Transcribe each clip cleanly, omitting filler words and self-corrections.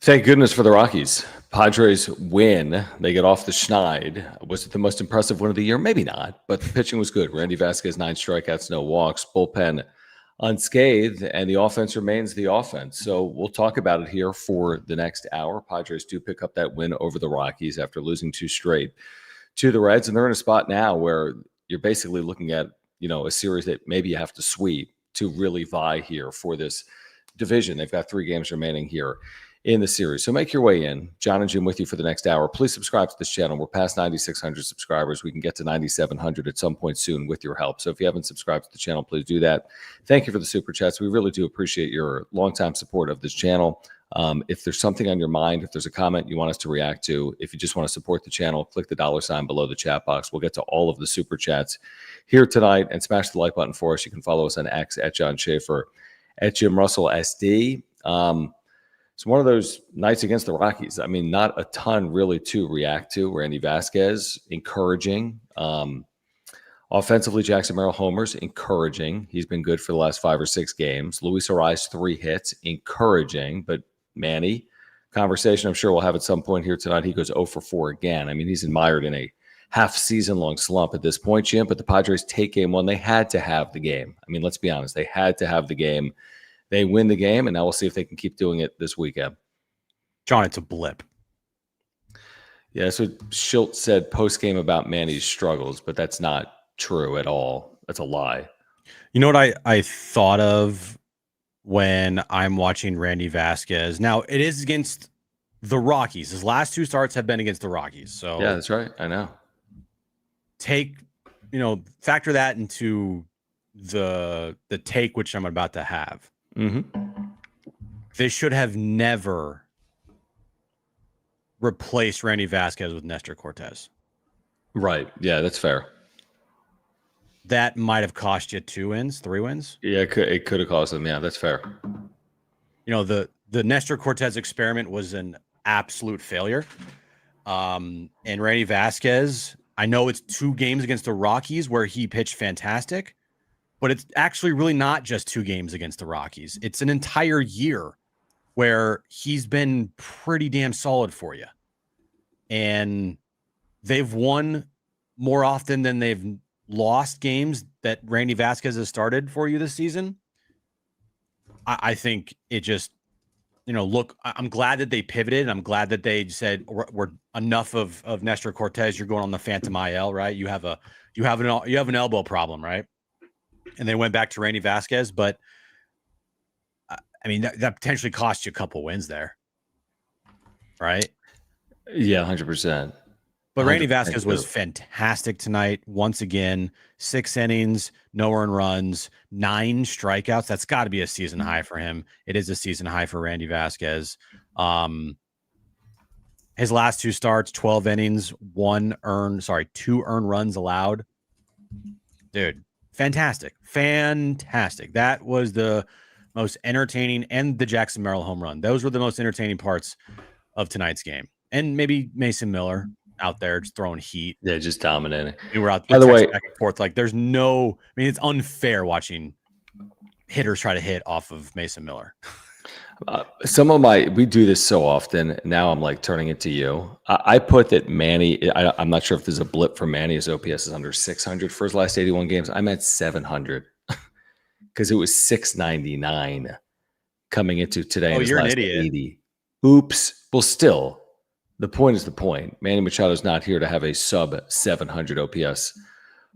Thank goodness for the Rockies. Padres win. They get off the schneid. Was it the most impressive win of the year? Maybe not, but the pitching was good. Randy Vasquez, 9 strikeouts, no walks. Bullpen unscathed, and the offense remains the offense. So we'll talk about it here for the next hour. Padres do pick up that win over the Rockies after losing 2 straight to the Reds, and they're in a spot now where you're basically looking at, a series that maybe you have to sweep to really vie here for this division. They've got 3 games remaining here in the series. So make your way in. John and Jim with you for the next hour. Please subscribe to this channel. We're past 9,600 subscribers. We can get to 9,700 at some point soon with your help. So if you haven't subscribed to the channel, please do that. Thank you for the super chats. We really do appreciate your longtime support of this channel. If there's something on your mind, if there's a comment you want us to react to, if you just want to support the channel, click the $ below the chat box. We'll get to all of the super chats here tonight, and smash the like button for us. You can follow us on X at John Schaefer, at Jim Russell SD. It's one of those nights against the Rockies. I mean, not a ton really to react to. Randy Vasquez, encouraging. Offensively, Jackson Merrill homers, encouraging. He's been good for the last 5 or 6 games. Luis Ariz, 3 hits, encouraging. But Manny, conversation I'm sure we'll have at some point here tonight. He goes 0 for 4 again. I mean, he's mired in a half-season-long slump at this point, Jim. But the Padres take game 1. They had to have the game. I mean, let's be honest. They had to have the game. They win the game, and now we'll see if they can keep doing it this weekend. John, it's a blip. Yeah, that's what Schilt said post-game about Manny's struggles, but that's not true at all. That's a lie. You know what I thought of when I'm watching Randy Vasquez? Now, it is against the Rockies. His last 2 starts have been against the Rockies. So yeah, that's right. I know. Factor that into the take which I'm about to have. Mm-hmm. They should have never replaced Randy Vasquez with Nestor Cortez. Right. Yeah, that's fair. That might have cost you 2 wins, 3 wins. Yeah, it could have cost them. Yeah, that's fair. The Nestor Cortez experiment was an absolute failure. And Randy Vasquez, I know it's 2 games against the Rockies where he pitched fantastic, but it's actually really not just 2 games against the Rockies. It's an entire year where he's been pretty damn solid for you. And they've won more often than they've lost games that Randy Vasquez has started for you this season. I think it just, look, I'm glad that they pivoted. I'm glad that they said, we're enough of Nestor Cortez. You're going on the Phantom IL, right? You have an elbow problem, right? And they went back to Randy Vasquez, but I mean, that potentially cost you a couple wins there, right? Yeah, 100%. But Randy Vasquez was fantastic tonight. Once again, 6 innings, no earned runs, 9 strikeouts. That's got to be a season high for him. It is a season high for Randy Vasquez. His last 2 starts, 12 innings, 2 earned runs allowed. Dude. Fantastic. That was the most entertaining, and the Jackson Merrill home run. Those were the most entertaining parts of tonight's game. And maybe Mason Miller out there just throwing heat. Yeah, just dominating. We were out there back and forth. Like it's unfair watching hitters try to hit off of Mason Miller. We do this so often. Now I'm like turning it to you. I put that Manny, I'm not sure if there's a blip for Manny. His OPS is under 600 for his last 81 games. I'm at 700 because it was 699 coming into today. Oh, you're an idiot. 80. Oops. Well, still, the point is the point. Manny Machado's not here to have a sub 700 OPS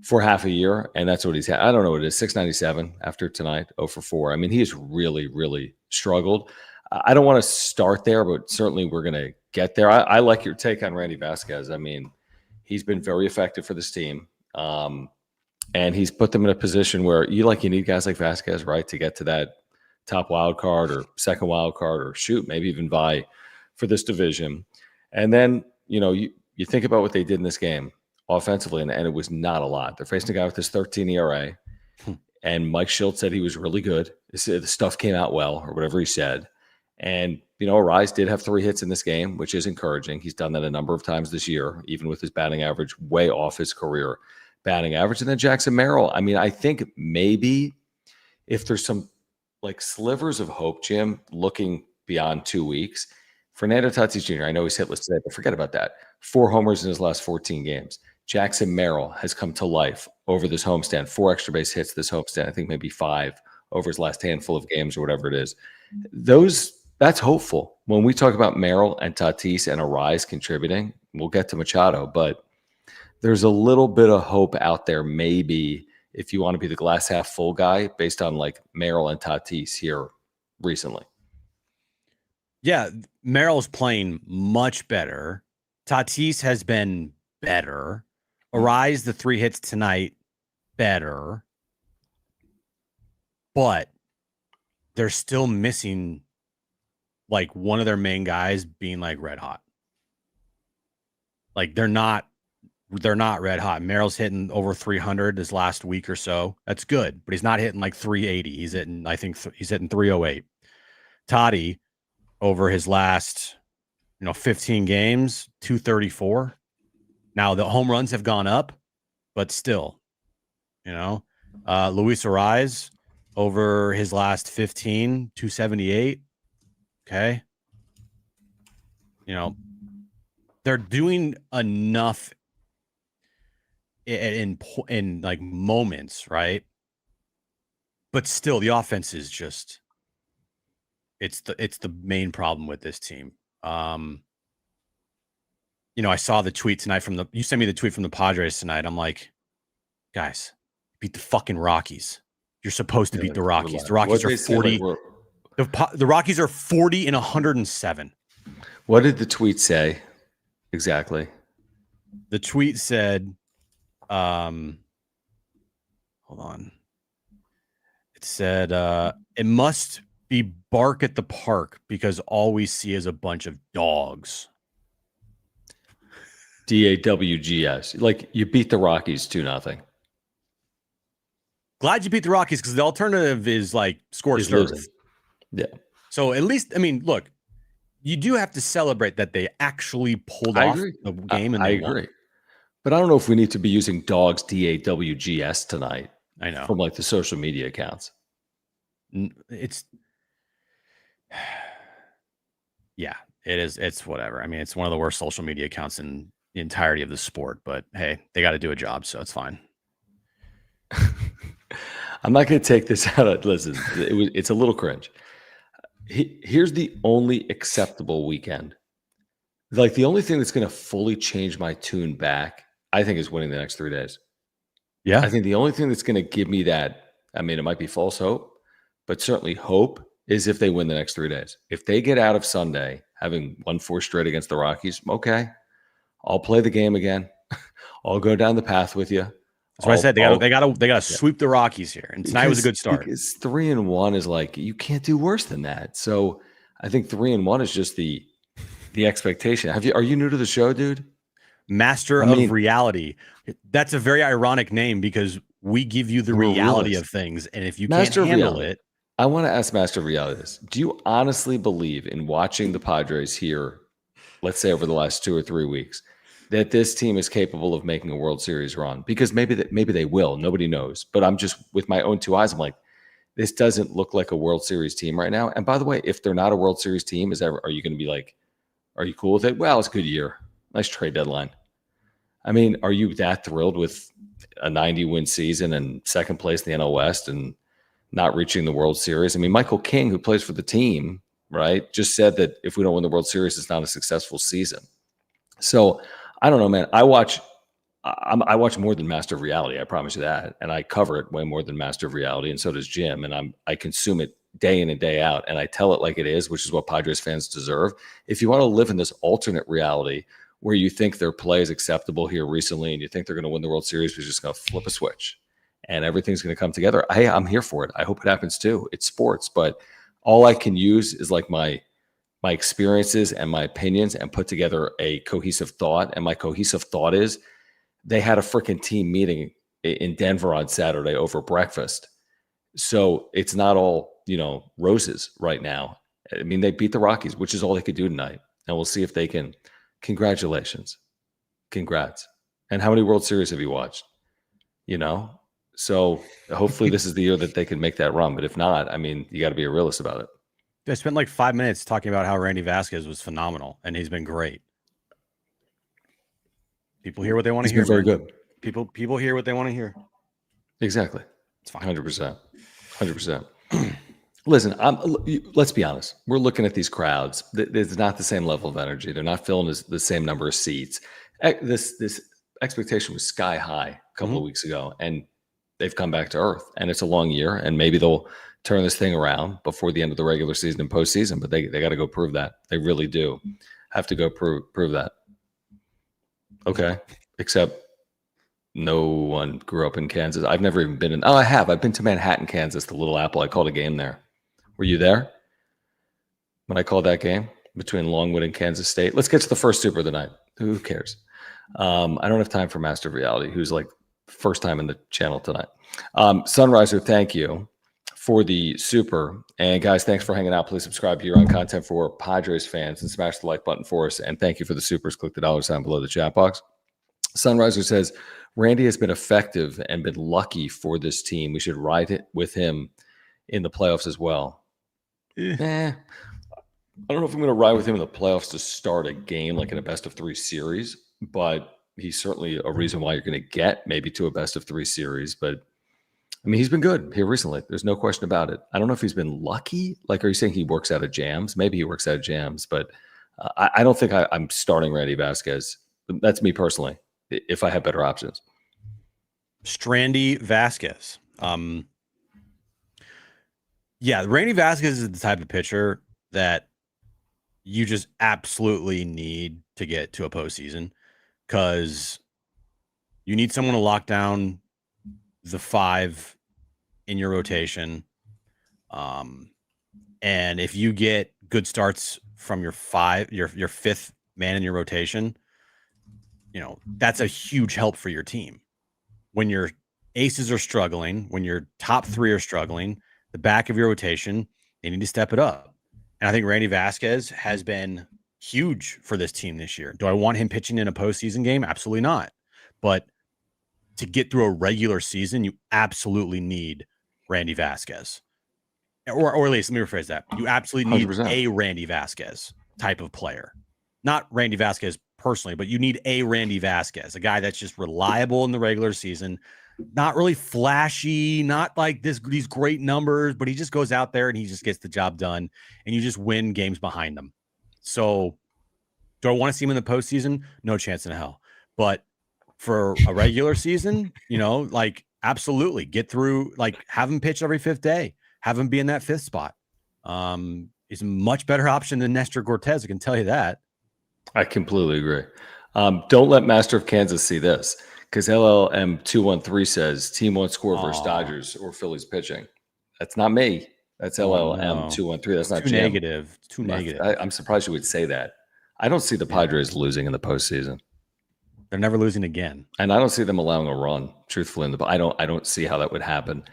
for half a year, and that's what he's had. I don't know what it is, 697 after tonight, 0 for 4. I mean, he has really, really struggled. I don't want to start there, but certainly we're going to get there. I like your take on Randy Vasquez. I mean, he's been very effective for this team, and he's put them in a position where you need guys like Vasquez, right, to get to that top wild card or second wild card or maybe even vie for this division. And then, you think about what they did in this game offensively, and it was not a lot. They're facing a guy with this 13 ERA, and Mike Schilt said he was really good. The stuff came out well, or whatever he said. And, Ariz did have 3 hits in this game, which is encouraging. He's done that a number of times this year, even with his batting average way off his career batting average. And then Jackson Merrill, I mean, I think maybe if there's some slivers of hope, Jim, looking beyond 2 weeks, Fernando Tatis Jr., I know he's hitless today, but forget about that. 4 homers in his last 14 games. Jackson Merrill has come to life over this homestand. 4 extra base hits this homestand. I think maybe 5 over his last handful of games or whatever it is. That's hopeful. When we talk about Merrill and Tatis and Arise contributing, we'll get to Machado, but there's a little bit of hope out there, maybe, if you want to be the glass half full guy, based on like Merrill and Tatis here recently. Yeah, Merrill's playing much better. Tatis has been better. Arise, the 3 hits tonight, better. But they're still missing like one of their main guys being like red hot. Like they're not red hot. Merrill's hitting over 300 this last week or so. That's good, but he's not hitting like 380. He's hitting, I think he's hitting 308. Toddy over his last, 15 games, 234. Now the home runs have gone up, but still, Luis Arise over his last 15, 278. Okay. They're doing enough in like moments, right? But still the offense is just it's the main problem with this team. I saw the tweet tonight you sent me the tweet from the Padres tonight. I'm like, guys, beat the fucking Rockies. You're supposed to beat the Rockies. The Rockies are 40. The Rockies are 40 and 107. What did the tweet say exactly? The tweet said, hold on. It said, it must be bark at the park because all we see is a bunch of dogs. DAWGS. Like you beat the Rockies 2-0. Glad you beat the Rockies because the alternative is like scorched earth. Yeah. So at least, look, you do have to celebrate that they actually pulled off the game and they won. But I don't know if we need to be using dogs DAWGS tonight. I know. From like the social media accounts. Yeah, it is. It's whatever. It's one of the worst social media accounts in the entirety of the sport, but hey, they got to do a job, so it's fine. I'm not going to take this out. Listen, it's a little cringe. Here's the only acceptable weekend. Like the only thing that's going to fully change my tune back, I think, is winning the next 3 days. Yeah. I think the only thing that's going to give me that, it might be false hope, but certainly hope is if they win the next 3 days. If they get out of Sunday having won 4 straight against the Rockies, okay, I'll play the game again. I'll go down the path with you. That's what I said. They got to sweep the Rockies here, and tonight was a good start. Because 3-1 is like you can't do worse than that. So I think 3-1 is just the expectation. Are you new to the show, dude? Master of Reality. That's a very ironic name because we give you the reality of things, and if you can't handle it, I want to ask Master of Reality this: do you honestly believe in watching the Padres here, let's say over the last 2 or 3 weeks, that this team is capable of making a World Series run? Because maybe they will. Nobody knows. But I'm just, with my own 2 eyes, I'm like, this doesn't look like a World Series team right now. And by the way, if they're not a World Series team, are you going to be like, are you cool with it? Well, it's a good year. Nice trade deadline. Are you that thrilled with a 90-win season and second place in the NL West and not reaching the World Series? Michael King, who plays for the team, right, just said that if we don't win the World Series, it's not a successful season. So I don't know, man. I watch more than Master of Reality. I promise you that. And I cover it way more than Master of Reality. And so does Jim. And I consume it day in and day out. And I tell it like it is, which is what Padres fans deserve. If you want to live in this alternate reality where you think their play is acceptable here recently and you think they're going to win the World Series, we're just going to flip a switch and everything's going to come together. I'm here for it. I hope it happens too. It's sports. But all I can use is like my experiences and my opinions and put together a cohesive thought. And my cohesive thought is they had a freaking team meeting in Denver on Saturday over breakfast. So it's not all, roses right now. They beat the Rockies, which is all they could do tonight. And we'll see if they can. Congratulations. Congrats. And how many World Series have you watched? So hopefully this is the year that they can make that run. But if not, you got to be a realist about it. I spent like 5 minutes talking about how Randy Vasquez was phenomenal, and he's been great. People hear what they want to hear. He's been very man. good. People hear what they want to hear. Exactly. It's fine. 100%. 100%. Listen, let's be honest. We're looking at these crowds. It's not the same level of energy. They're not filling the same number of seats. This expectation was sky high a couple of weeks ago, and they've come back to earth. And it's a long year, and maybe they'll turn this thing around before the end of the regular season and postseason. But they got to go prove that. They really do have to go prove that. Okay, except no one grew up in Kansas. I've never even been in. Oh, I have. I've been to Manhattan, Kansas, the Little Apple. I called a game there. Were you there when I called that game between Longwood and Kansas State? Let's get to the first super of the night. Who cares? I don't have time for Master of Reality, who's like first time in the channel tonight. Sunriser, thank you for the super. And guys, thanks for hanging out. Please subscribe here on Content for Padres fans and smash the like button for us. And thank you for the supers. Click the dollar sign below the chat box. Sunriser says, Randy has been effective and been lucky for this team. We should ride it with him in the playoffs as well. I don't know if I'm going to ride with him in the playoffs to start a game like in a best of 3 series, but he's certainly a reason why you're going to get maybe to a best of 3 series. But I mean, he's been good here recently. There's no question about it. I don't know if he's been lucky. Like, are you saying he works out of jams? Maybe he works out of jams, but I don't think I'm starting Randy Vasquez. That's me personally, if I have better options. Strandy Vasquez. Yeah, Randy Vasquez is the type of pitcher that you just absolutely need to get to a postseason because you need someone to lock down the 5 in your rotation. And if you get good starts from your 5th man in your rotation, that's a huge help for your team. When your aces are struggling, when your top 3 are struggling, the back of your rotation, they need to step it up. And I think Randy Vasquez has been huge for this team this year. Do I want him pitching in a postseason game? Absolutely not. But to get through a regular season, you absolutely need Randy Vasquez. Or at least, let me rephrase that. You absolutely need 100%. a Randy Vasquez type of player. Not Randy Vasquez personally, but you need a Randy Vasquez, a guy that's just reliable in the regular season, not really flashy, not like these great numbers, but he just goes out there and he just gets the job done, and you just win games behind them. So do I want to see him in the postseason? No chance in hell. But for a regular season, like absolutely get through, like have him pitch every 5th day, have him be in that 5th spot. He's a much better option than Nestor Cortez. I can tell you that. I completely agree. Don't let Master of Kansas see this, because LLM213 says team won't score versus Dodgers or Phillies pitching. That's not me. That's LLM213. That's not too Jim. negative. It's too negative. I'm surprised you would say that. I don't see the Padres losing in the postseason. They're never losing again. And I don't see them allowing a run, truthfully. I don't see how that would happen.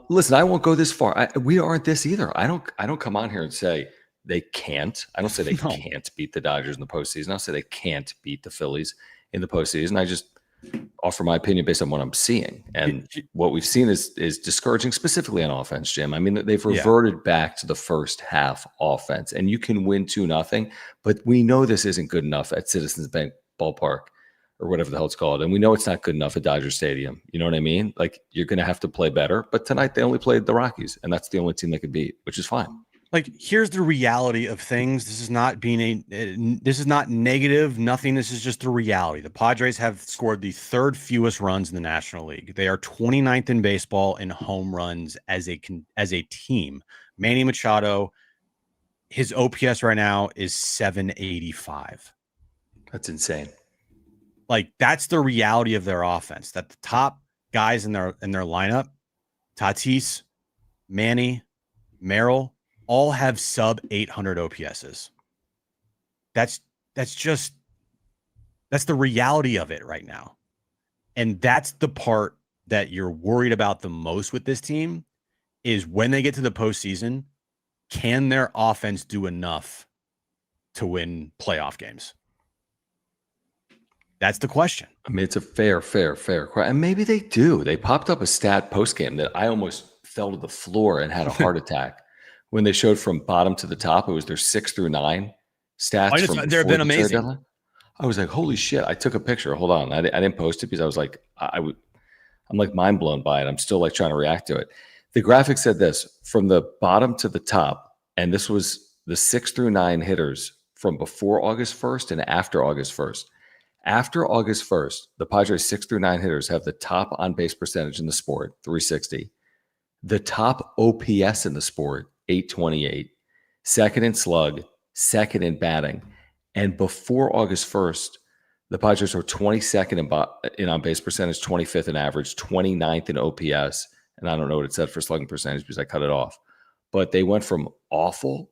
Listen, I won't go this far. We aren't this either. I don't come on here and say they can't. I don't say they can't beat the Dodgers in the postseason. I'll say they can't beat the Phillies in the postseason. I just offer my opinion based on what I'm seeing. And what we've seen is discouraging, specifically on offense, Jim. I mean, they've reverted back to the first half offense. And you can win 2-0, but we know this isn't good enough at Citizens Bank Ballpark or whatever the hell it's called. And we know it's not good enough at Dodger Stadium. You know what I mean? Like, you're going to have to play better. But tonight they only played the Rockies, and that's the only team they could beat, which is fine. Like, here's the reality of things. This is not negative, nothing. This is just the reality. The Padres have scored the 3rd fewest runs in the National League. They are 29th in baseball in home runs as a team. Manny Machado, his OPS right now is 785. That's insane. Like, that's the reality of their offense. That the top guys in their lineup, Tatis, Manny, Merrill, all have sub 800 OPSs. That's the reality of it right now. And that's the part that you're worried about the most with this team, is when they get to the postseason, can their offense do enough to win playoff games? That's the question. I mean, it's a fair question. And maybe they do. They popped up a stat post game that I almost fell to the floor and had a heart attack when they showed from bottom to the top, it was their 6 through 9 stats from they've been amazing. I was like, holy shit. I took a picture. Hold on. I didn't post it because I was like, I'm like mind blown by it. I'm still like trying to react to it. The graphic said this from the bottom to the top. And this was the 6 through 9 hitters from before August 1st and after August 1st. After August 1st, the Padres 6 through 9 hitters have the top on base percentage in the sport, 360. The top OPS in the sport, 828. Second in slug, second in batting. And before August 1st, the Padres were 22nd in on base percentage, 25th in average, 29th in OPS. And I don't know what it said for slugging percentage because I cut it off. But they went from awful,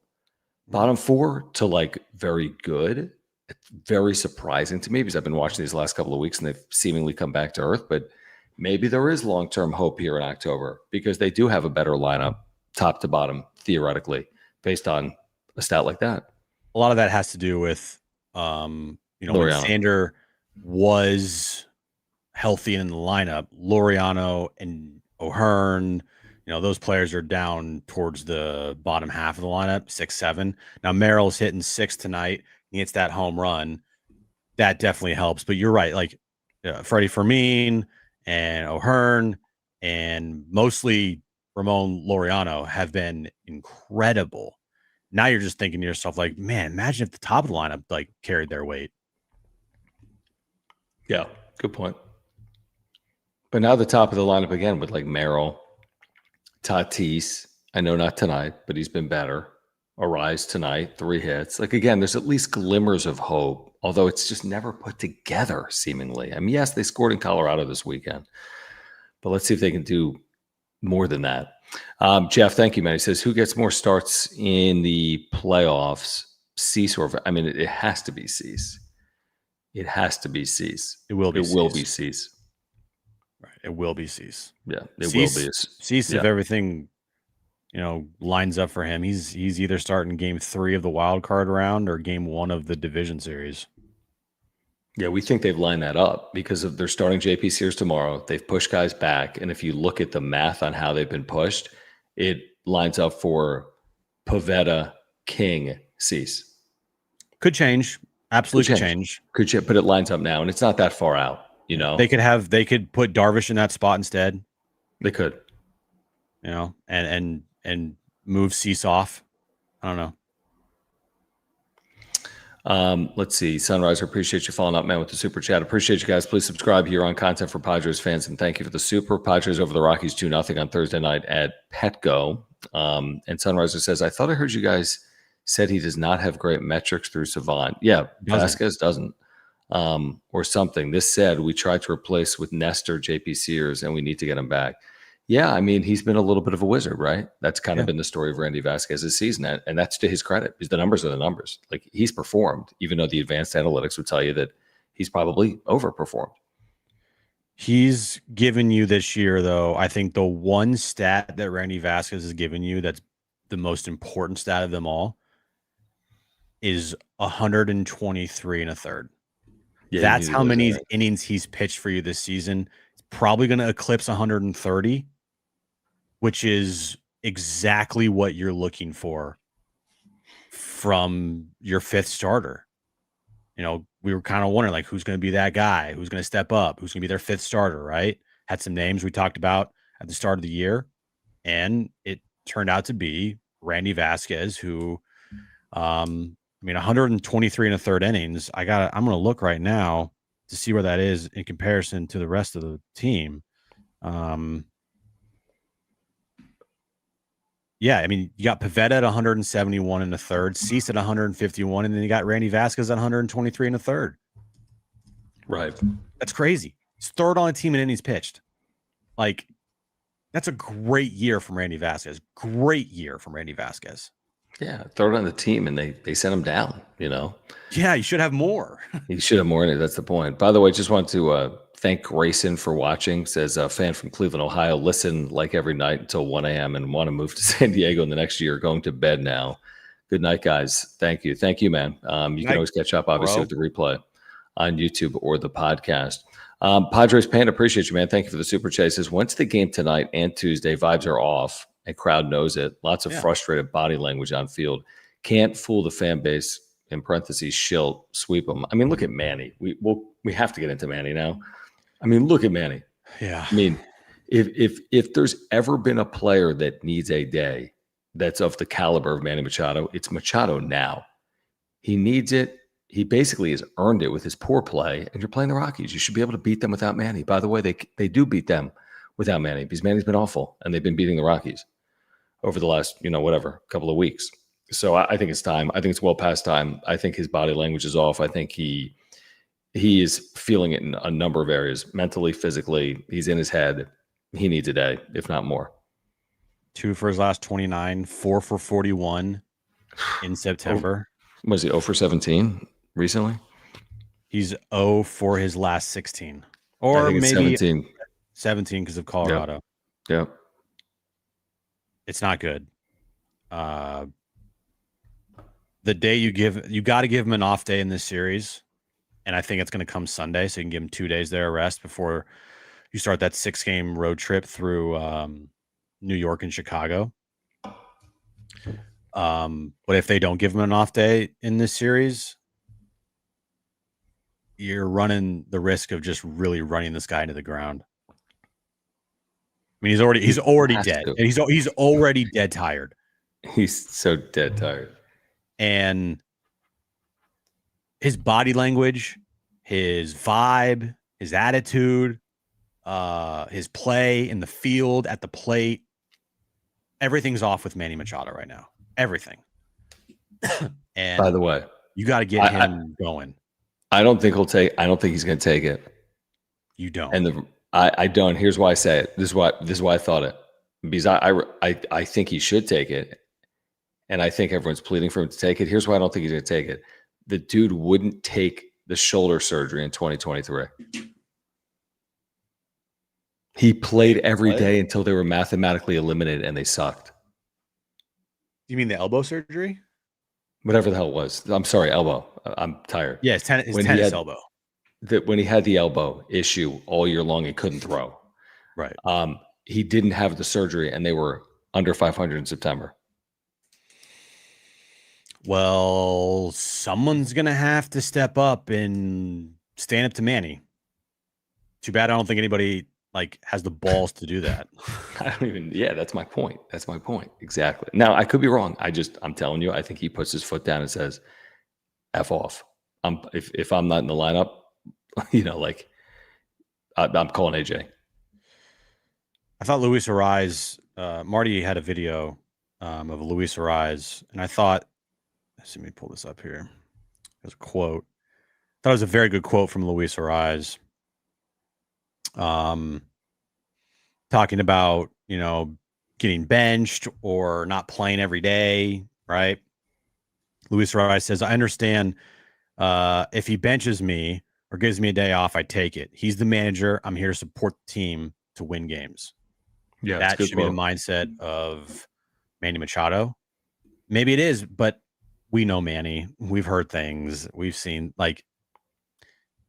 bottom 4, to like very good. It's very surprising to me because I've been watching these last couple of weeks and they've seemingly come back to earth. But maybe there is long-term hope here in October because they do have a better lineup, top to bottom, theoretically, based on a stat like that. A lot of that has to do with, when Sander was healthy in the lineup, Laureano and O'Hearn, those players are down towards the bottom half of the lineup, 6, 7. Now Merrill's hitting 6 tonight. He hits that home run. That definitely helps. But you're right. Like Freddie Fermin and O'Hearn and mostly Ramon Laureano have been incredible. Now you're just thinking to yourself, like, man, imagine if the top of the lineup like carried their weight. Yeah, good point. But now the top of the lineup again with like Merrill, Tatis. I know not tonight, but he's been better. Arise tonight, 3 hits. Like again, there's at least glimmers of hope, although it's just never put together, seemingly. I mean, yes, they scored in Colorado this weekend, but let's see if they can do more than that. Jeff, thank you, man. He says, who gets more starts in the playoffs? Cease or I mean, it has to be Cease. It has to be Cease. It will be. It will be Cease. Right. It will be Cease. Yeah, it will be. Cease, if everything lines up for him, he's either starting game 3 of the wild card round or game 1 of the division series. Yeah, we think they've lined that up because of they're starting JP Sears tomorrow. They've pushed guys back. And if you look at the math on how they've been pushed, it lines up for Pivetta, King, Cease. Could change. Absolutely could change. Could change, but it lines up now, and it's not that far out, They could put Darvish in that spot instead. They could. And move Cease off. I don't know. Let's see. Sunriser, appreciate you following up, man, with the super chat. Appreciate you guys. Please subscribe here on Content for Padres fans, and thank you for the super. Padres over the Rockies 2-0 on Thursday night at Petco. And Sunriser says, I thought I heard you guys said he does not have great metrics through Savant. Yeah, Vasquez doesn't. Or something. This said, we tried to replace with Nestor, JP Sears, and we need to get him back. Yeah, I mean, he's been a little bit of a wizard, right? That's kind of been the story of Randy Vasquez's season, and that's to his credit because the numbers are the numbers. Like, he's performed, even though the advanced analytics would tell you that he's probably overperformed. He's given you this year, though, I think the one stat that Randy Vasquez has given you that's the most important stat of them all is 123 1/3. Yeah, that's how many innings he's pitched for you this season. It's probably going to eclipse 130, which is exactly what you're looking for from your 5th starter. We were kind of wondering, like, who's going to be that guy? Who's going to step up? Who's going to be their 5th starter, right? Had some names we talked about at the start of the year, and it turned out to be Randy Vasquez, who, 123 1/3 innings. I'm going to look right now to see where that is in comparison to the rest of the team. Yeah, I mean, you got Pivetta at 171 1/3, Cease at 151, and then you got Randy Vasquez at 123 1/3. Right. That's crazy. He's 3rd on the team in innings pitched. Like, that's a great year from Randy Vasquez. Great year from Randy Vasquez. Yeah, 3rd on the team, and they sent him down, Yeah, you should have more. You should have more in it. That's the point. By the way, just want to thank Grayson for watching. Says a fan from Cleveland, Ohio. Listen like every night until 1 a.m. and want to move to San Diego in the next year. Going to bed now. Good night, guys. Thank you. Thank you, man. You can always catch up, obviously, with the replay on YouTube or the podcast. Padres Panda, appreciate you, man. Thank you for the super chat. He says, when's the game tonight and Tuesday? Vibes are off. and crowd knows it. Lots of frustrated body language on field. Can't fool the fan base. In parentheses, she'll sweep them. I mean, look at Manny. We have to get into Manny now. I mean, look at Manny. Yeah. I mean, if there's ever been a player that needs a day that's of the caliber of Manny Machado, it's Machado now. He needs it. He basically has earned it with his poor play, and you're playing the Rockies. You should be able to beat them without Manny. By the way, they do beat them without Manny because Manny's been awful, and they've been beating the Rockies over the last, couple of weeks. So I think it's time. I think it's well past time. I think his body language is off. I think he is feeling it in a number of areas, mentally, physically. He's in his head. He needs a day, if not more. 2 for his last 29, 4 for 41 in September. Was he 0 for 17 recently? He's 0 for his last 16. Or maybe 17 because of Colorado. Yep. It's not good. The day you got to give him an off day in this series. And I think it's going to come Sunday. So you can give him 2 days there of rest before you start that 6-game road trip through New York and Chicago. But if they don't give him an off day in this series, you're running the risk of just really running this guy into the ground. I mean, he's already dead. And he's already dead tired. He's so dead tired. And his body language, his vibe, his attitude, his play in the field, at the plate, everything's off with Manny Machado right now. Everything. And by the way, you got to get him going. I don't think he's going to take it. You don't. And I don't. Here's why I say it. This is why I thought it. Because I think he should take it. And I think everyone's pleading for him to take it. Here's why I don't think he's going to take it. The dude wouldn't take the shoulder surgery in 2023. He played every day until they were mathematically eliminated and they sucked. You mean the elbow surgery? Whatever the hell it was. I'm sorry, elbow. I'm tired. Yeah, his tennis elbow. When he had the elbow issue all year long, he couldn't throw. Right. He didn't have the surgery and they were under 500 in September. Well, someone's going to have to step up and stand up to Manny. Too bad I don't think anybody has the balls to do that. That's my point. Exactly. Now, I could be wrong. I'm telling you, I think he puts his foot down and says, F off. If I'm not in the lineup, I'm calling AJ. I thought Luis Ariz, Marty had a video of Luis Ariz, and I thought, let me pull this up here. There's a quote. I thought it was a very good quote from Luis Ariz. Talking about, getting benched or not playing every day, right? Luis Ariz says, I understand if he benches me or gives me a day off, I take it. He's the manager. I'm here to support the team to win games. Yeah, that should be the mindset of Manny Machado. Maybe it is, but we know Manny. We've heard things. We've seen,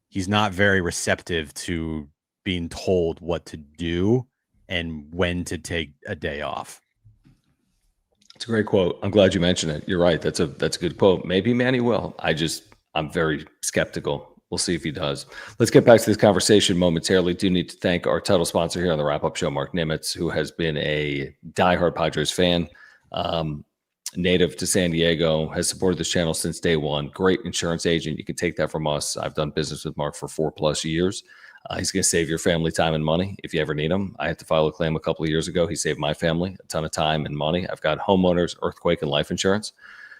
he's not very receptive to being told what to do and when to take a day off. It's a great quote. I'm glad you mentioned it. You're right. That's a good quote. Maybe Manny will. I'm very skeptical. We'll see if he does. Let's get back to this conversation momentarily. Do need to thank our title sponsor here on the wrap-up show, Mark Nimitz, who has been a diehard Padres fan, native to San Diego, has supported this channel since day one. Great insurance agent. You can take that from us. I've done business with Mark for 4+ years. He's going to save your family time and money if you ever need him. I had to file a claim a couple of years ago. He saved my family a ton of time and money. I've got homeowners, earthquake, and life insurance.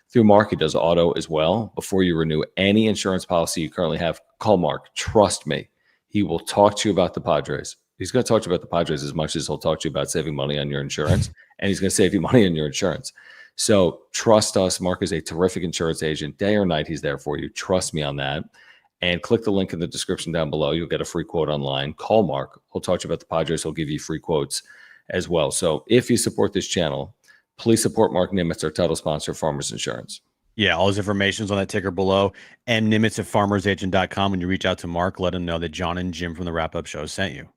Through Mark, he does auto as well. Before you renew any insurance policy you currently have, call Mark. Trust me. He will talk to you about the Padres. He's going to talk to you about the Padres as much as he'll talk to you about saving money on your insurance, and he's going to save you money on your insurance. So trust us. Mark is a terrific insurance agent. Day or night, he's there for you. Trust me on that. And click the link in the description down below. You'll get a free quote online. Call Mark. He'll talk to you about the Padres. He'll give you free quotes as well. So if you support this channel, please support Mark Nimitz, our title sponsor, Farmers Insurance. Yeah, all his information is on that ticker below. And Nimitz at farmersagent.com. When you reach out to Mark, let him know that John and Jim from the Wrap Up Show sent you.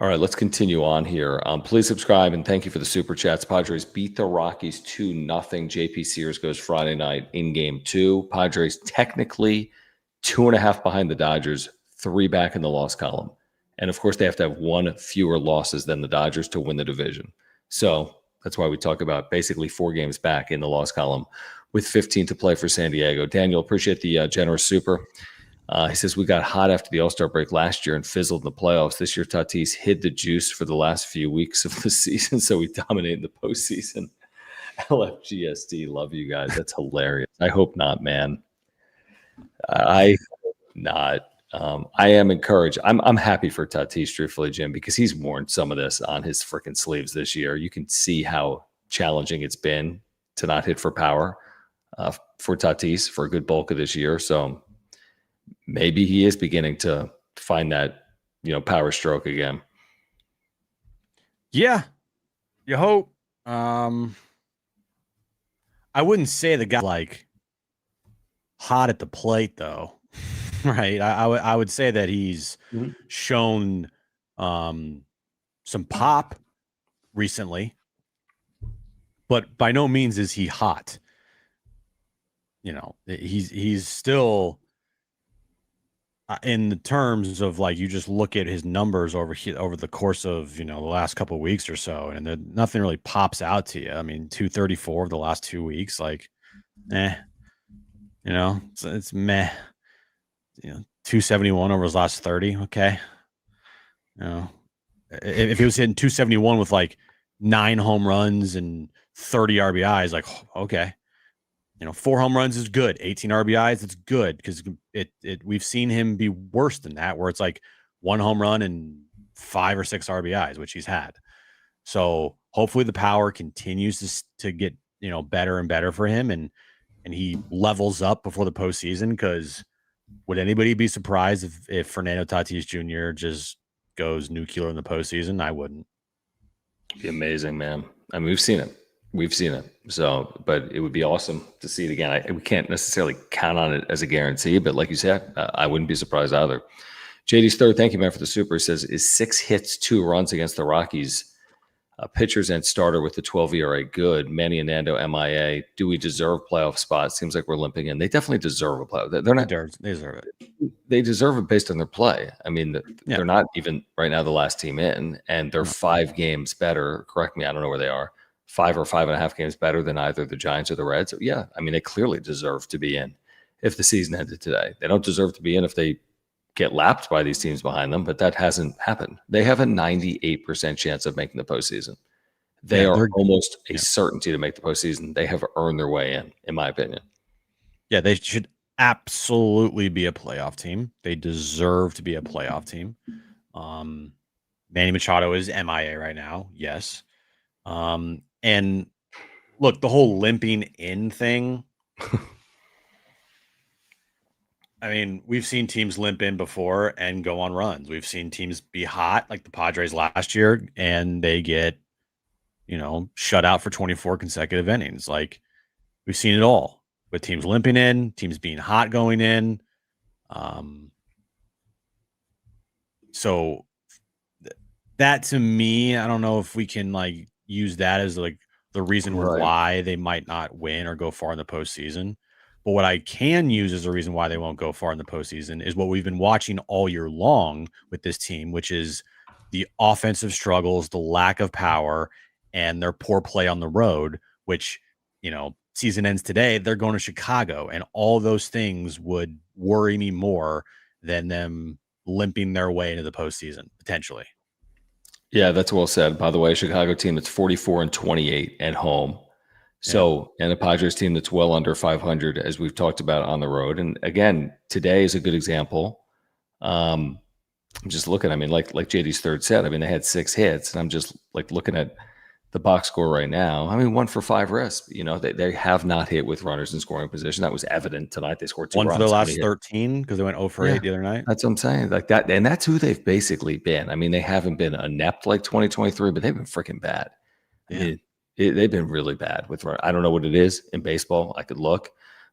All right, let's continue on here. Please subscribe and thank you for the super chats. Padres beat the Rockies 2-0. JP Sears goes Friday night in game 2. Padres technically 2.5 behind the Dodgers, 3 back in the loss column. And of course, they have to have 1 fewer losses than the Dodgers to win the division. So that's why we talk about basically 4 games back in the loss column with 15 to play for San Diego. Daniel, appreciate the generous super. He says, we got hot after the All-Star break last year and fizzled in the playoffs. This year, Tatis hid the juice for the last few weeks of the season, so we dominate in the postseason. LFGSD, love you guys. That's hilarious. I hope not, man. I hope not. I am encouraged. I'm happy for Tatis, truthfully, Jim, because he's worn some of this on his freaking sleeves this year. You can see how challenging it's been to not hit for power for Tatis for a good bulk of this year. So maybe he is beginning to find that, power stroke again. Yeah, you hope. I wouldn't say the guy like hot at the plate though, right? I would say that he's shown some pop recently, but by no means is he hot. He's still. In the terms of like, you just look at his numbers over the course of the last couple of weeks or so, and nothing really pops out to you. I mean, 234 of the last 2 weeks, like, it's meh. 271 over his last 30. Okay, if he was hitting 271 with like 9 home runs and 30 RBIs, like, okay. 4 home runs is good. 18 RBIs, it's good because we've seen him be worse than that, where it's like 1 home run and 5 or 6 RBIs, which he's had. So hopefully the power continues to get better and better for him, and he levels up before the postseason. Because would anybody be surprised if Fernando Tatis Jr. just goes nuclear in the postseason? I wouldn't. It'd be amazing, man. I mean, we've seen it. So, but it would be awesome to see it again. We can't necessarily count on it as a guarantee, but like you said, I wouldn't be surprised either. JD's third, thank you, man, for the super. He says, is 6 hits, 2 runs against the Rockies, pitchers and starter with the 12 ERA good? Manny and Nando MIA. Do we deserve playoff spots? Seems like we're limping in. They definitely deserve a playoff. They're not. They deserve it. They deserve it based on their play. I mean, they're not even right now the last team in, and they're 5 games better. Correct me, I don't know where they are. 5 or 5.5 games better than either the Giants or the Reds. So yeah, I mean, they clearly deserve to be in if the season ended today. They don't deserve to be in if they get lapped by these teams behind them, but that hasn't happened. They have a 98% chance of making the postseason. They are almost a certainty to make the postseason. They have earned their way in my opinion. Yeah, they should absolutely be a playoff team. They deserve to be a playoff team. Manny Machado is MIA right now. Yes. And look, the whole limping in thing. I mean, we've seen teams limp in before and go on runs. We've seen teams be hot, like the Padres last year, and they get, shut out for 24 consecutive innings. Like, we've seen it all with teams limping in, teams being hot going in. So that to me, I don't know if we can like use that as like the reason why they might not win or go far in the postseason. But what I can use as a reason why they won't go far in the postseason is what we've been watching all year long with this team, which is the offensive struggles, the lack of power, and their poor play on the road, which, season ends today, they're going to Chicago, and all those things would worry me more than them limping their way into the postseason, potentially. Yeah, that's well said. By the way, Chicago team that's 44-28 at home. So, and a Padres team that's well under 500, as we've talked about on the road. And again, today is a good example. I'm just looking. I mean, like JD's third said, I mean, they had 6 hits, and I'm just like looking at the box score right now. I mean, 1 for 5 risks. They have not hit with runners in scoring position. That was evident tonight. They scored 2 runs. 1 for their last 13 because they went 0 for 8 the other night. That's what I'm saying. Like that, and that's who they've basically been. I mean, they haven't been inept like 2023, but they've been freaking bad. I mean, they've been really bad with run. I don't know what it is in baseball. I could look,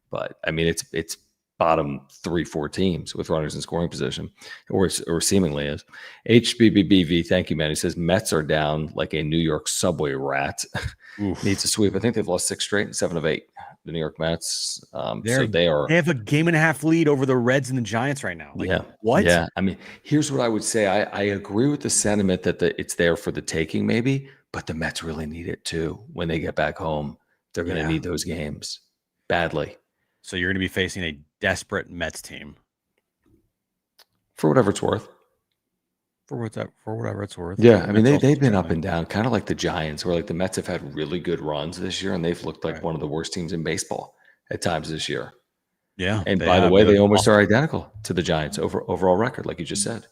but I mean, it's bottom 3-4 teams with runners in scoring position, or seemingly is. HBBBV, thank you, man. He says Mets are down like a New York subway rat. Needs a sweep. I think they've lost 6 straight and 7 of 8. The New York Mets. So they have a game and a half lead over the Reds and the Giants right now. Like, yeah. What? Yeah. I mean, here's what I would say. I agree with the sentiment that it's there for the taking, maybe, but the Mets really need it too. When they get back home, they're going to need those games badly. So you're going to be facing a desperate Mets team. For whatever it's worth. For whatever it's worth. Yeah, I mean, they've been up and down, kind of like the Giants, where like the Mets have had really good runs this year, and they've looked like one of the worst teams in baseball at times this year. Yeah. And by the way, they almost are identical to the Giants overall record, like you just said.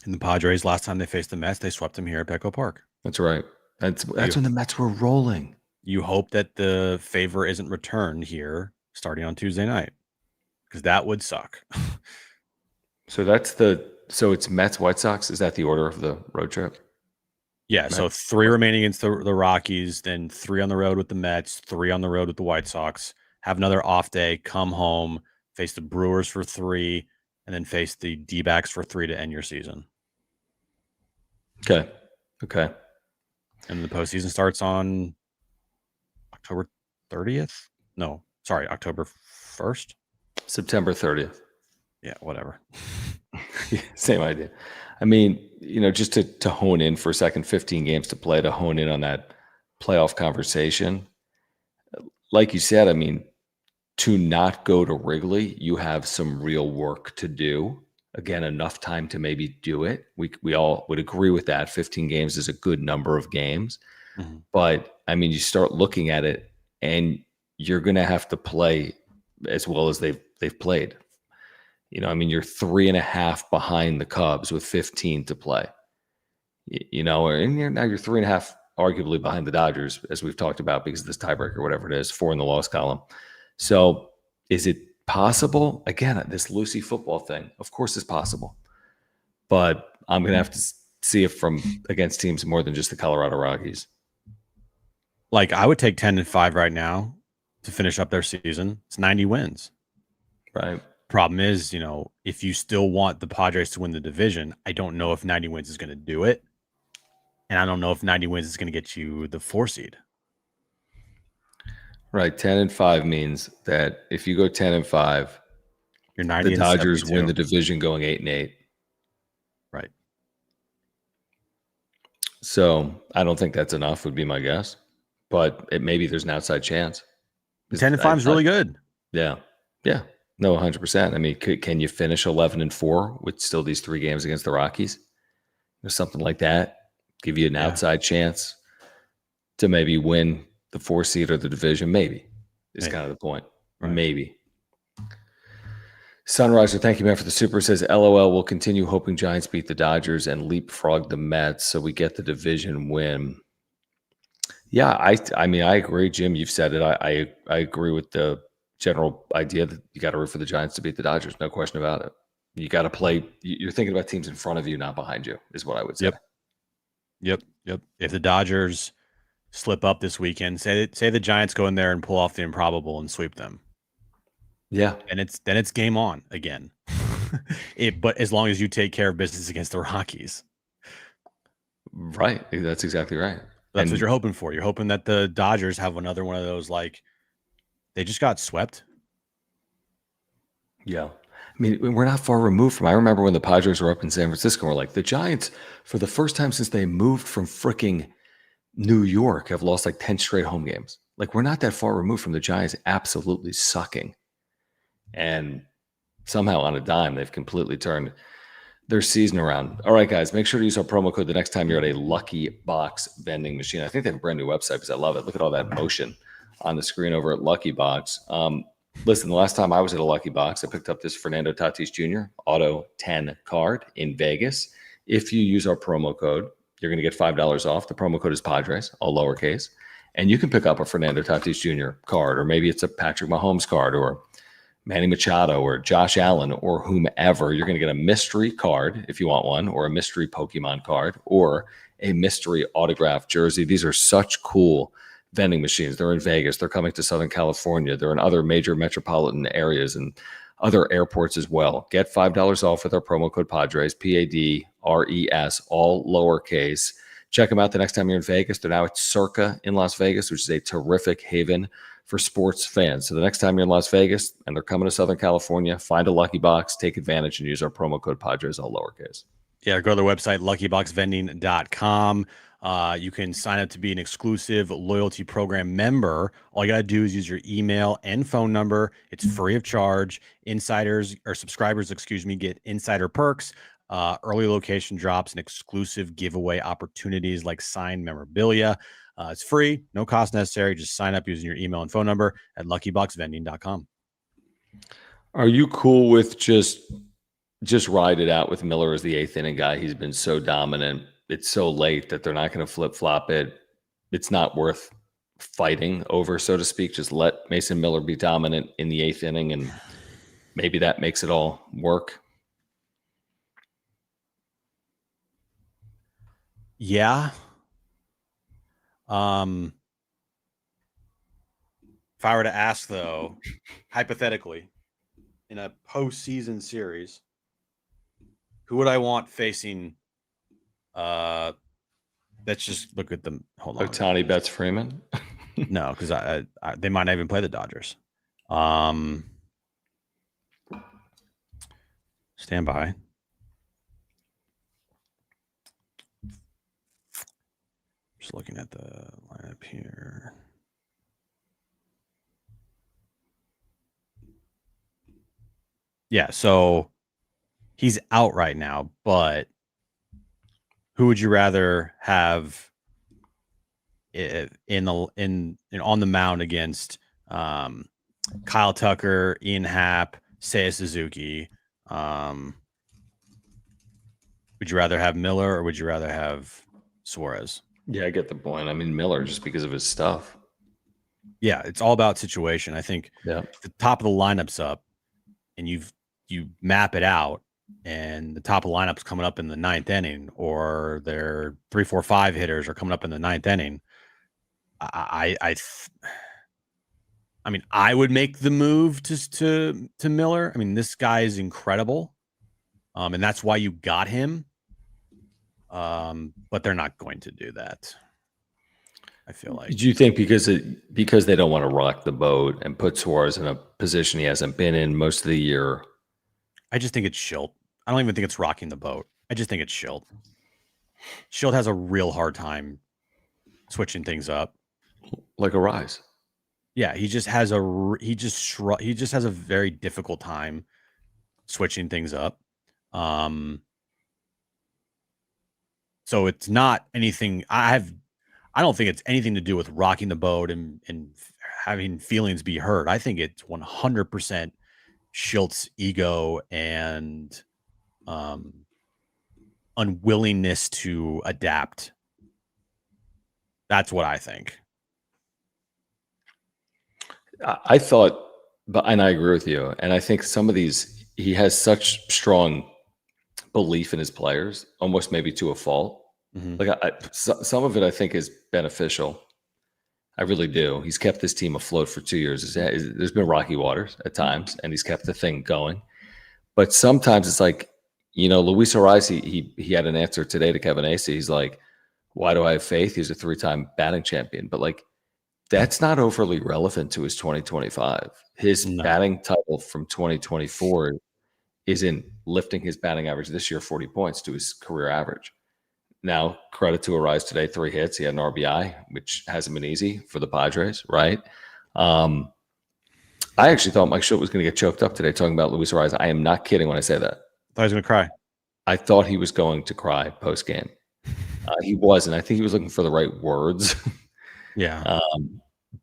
And the Padres, last time they faced the Mets, they swept them here at Petco Park. That's right. That's when the Mets were rolling. You hope that the favor isn't returned here starting on Tuesday night, because that would suck. So it's Mets, White Sox. Is that the order of the road trip? Yeah. Mets. So 3 remaining against the Rockies, then 3 on the road with the Mets, 3 on the road with the White Sox. Have another off day, come home, face the Brewers for 3, and then face the D-backs for 3 to end your season. Okay. And the postseason starts on October 30th? No, sorry, October 1st? September 30th. Yeah, whatever. Same idea. I mean, just to hone in for a second, 15 games to play, to hone in on that playoff conversation. Like you said, I mean, to not go to Wrigley, you have some real work to do. Again, enough time to maybe do it. We all would agree with that. 15 games is a good number of games. Mm-hmm. But, I mean, you start looking at it, and you're going to have to play as well as they've played. I mean, you're 3.5 behind the Cubs with 15 to play. And now you're 3.5 arguably behind the Dodgers, as we've talked about, because of this tiebreaker, whatever it is, 4 in the loss column. So is it possible? Again, this Lucy football thing, of course it's possible. But I'm going to have to see it from against teams more than just the Colorado Rockies. Like, I would take 10-5 right now to finish up their season. It's 90 wins. Right. Problem is, if you still want the Padres to win the division, I don't know if 90 wins is going to do it. And I don't know if 90 wins is going to get you the 4 seed. Right. 10-5 means that if you go 10-5, you're 90 the Dodgers win the division going 8-8. Right. So I don't think that's enough, would be my guess. But maybe there's an outside chance. 10-5 is really good. Yeah. Yeah. No, 100%. I mean, can you finish 11-4 with still these 3 games against the Rockies? Or something like that. Give you an outside chance to maybe win the 4 seed or the division. Maybe is kind of the point. Right. Maybe. Sunriser, thank you, man, for the super. Says, LOL, will continue hoping Giants beat the Dodgers and leapfrog the Mets so we get the division win. Yeah, I mean, I agree, Jim. You've said it. I agree with the general idea that you got to root for the Giants to beat the Dodgers. No question about it. You got to play. You're thinking about teams in front of you, not behind you, is what I would say. Yep. If the Dodgers slip up this weekend, say the Giants go in there and pull off the improbable and sweep them. Yeah. And it's game on again. But as long as you take care of business against the Rockies. Right. That's exactly right. That's what you're hoping for. You're hoping that the Dodgers have another one of those, like, they just got swept. Yeah. I mean, we're not far removed from, I remember when the Padres were up in San Francisco, we're like, the Giants, for the first time since they moved from freaking New York, have lost like 10 straight home games. Like, we're not that far removed from the Giants absolutely sucking. And somehow on a dime, they've completely turned their season around. All right, guys, make sure to use our promo code the next time you're at a Lucky Box vending machine. I think they have a brand new website because I love it. Look at all that motion on the screen over at Lucky Box. Listen, the last time I was at a Lucky Box, I picked up this Fernando Tatis Jr. Auto 10 card in Vegas. If you use our promo code, you're going to get $5 off. The promo code is Padres, all lowercase. And you can pick up a Fernando Tatis Jr. card, or maybe it's a Patrick Mahomes card, or Manny Machado, or Josh Allen, or whomever. You're going to get a mystery card if you want one, or a mystery Pokemon card, or a mystery autographed jersey. These are such cool vending machines. They're in Vegas. They're coming to Southern California. They're in other major metropolitan areas and other airports as well. Get $5 off with our promo code Padres, Padres, all lowercase. Check them out the next time you're in Vegas. They're now at Circa in Las Vegas, which is a terrific haven for sports fans. So the next time you're in Las Vegas and they're coming to Southern California, find a lucky box, take advantage, and use our promo code Padres, all lowercase. Yeah, go to their website, luckyboxvending.com. You can sign up to be an exclusive loyalty program member. All you got to do is use your email and phone number. It's free of charge. Subscribers, get insider perks, early location drops, and exclusive giveaway opportunities like signed memorabilia. It's free, no cost necessary. Just sign up using your email and phone number at luckyboxvending.com. Are you cool with just ride it out with Miller as the eighth inning guy? He's been so dominant. It's so late that they're not going to flip-flop it. It's not worth fighting over, so to speak. Just let Mason Miller be dominant in the eighth inning, and maybe that makes it all work. Yeah. If I were to ask, though, hypothetically, in a postseason series, who would I want facing? Let's just look at them. Hold on. Ohtani, Betts, Freeman. No, because they might not even play the Dodgers. Stand by. Just looking at the lineup here. Yeah, so he's out right now, but who would you rather have on the mound against Kyle Tucker, Ian Happ, Seiya Suzuki? Would you rather have Miller or would you rather have Suarez? Yeah, I get the point. I mean, Miller, just because of his stuff. Yeah, it's all about situation. I think the top of the lineup's up and you map it out, and the top of the lineup's coming up in the ninth inning, or their 3, 4, 5 hitters are coming up in the ninth inning. I mean, I would make the move to Miller. I mean, this guy is incredible, and that's why you got him. But they're not going to do that, I feel like. Do you think because they don't want to rock the boat and put Suarez in a position he hasn't been in most of the year? I just think it's Schilt. I don't even think it's rocking the boat. I just think it's Schilt. Schilt has a real hard time switching things up. Like a Rise. Yeah, he just has a very difficult time switching things up. So it's not anything. I don't think it's anything to do with rocking the boat and having feelings be hurt. I think it's 100% Schilt's ego and unwillingness to adapt. That's what I think. I thought, and I agree with you. And I think some of these, he has such strong belief in his players, almost maybe to a fault. Mm-hmm. Like some of it, I think, is beneficial. I really do. He's kept this team afloat for 2 years. There's been rocky waters at times, and he's kept the thing going. But sometimes it's like, Luis Ariz, he had an answer today to Kevin Acee. He's like, why do I have faith? He's a 3-time batting champion. But like, that's not overly relevant to his 2025. His batting title from 2024 isn't lifting his batting average this year 40 points to his career average. Now, credit to Ariz today, 3 hits. He had an RBI, which hasn't been easy for the Padres, right? I actually thought Mike Schilt was going to get choked up today talking about Luis Ariz. I am not kidding when I say that. I thought he was going to cry. I thought he was going to cry post-game. He wasn't. I think he was looking for the right words. Yeah.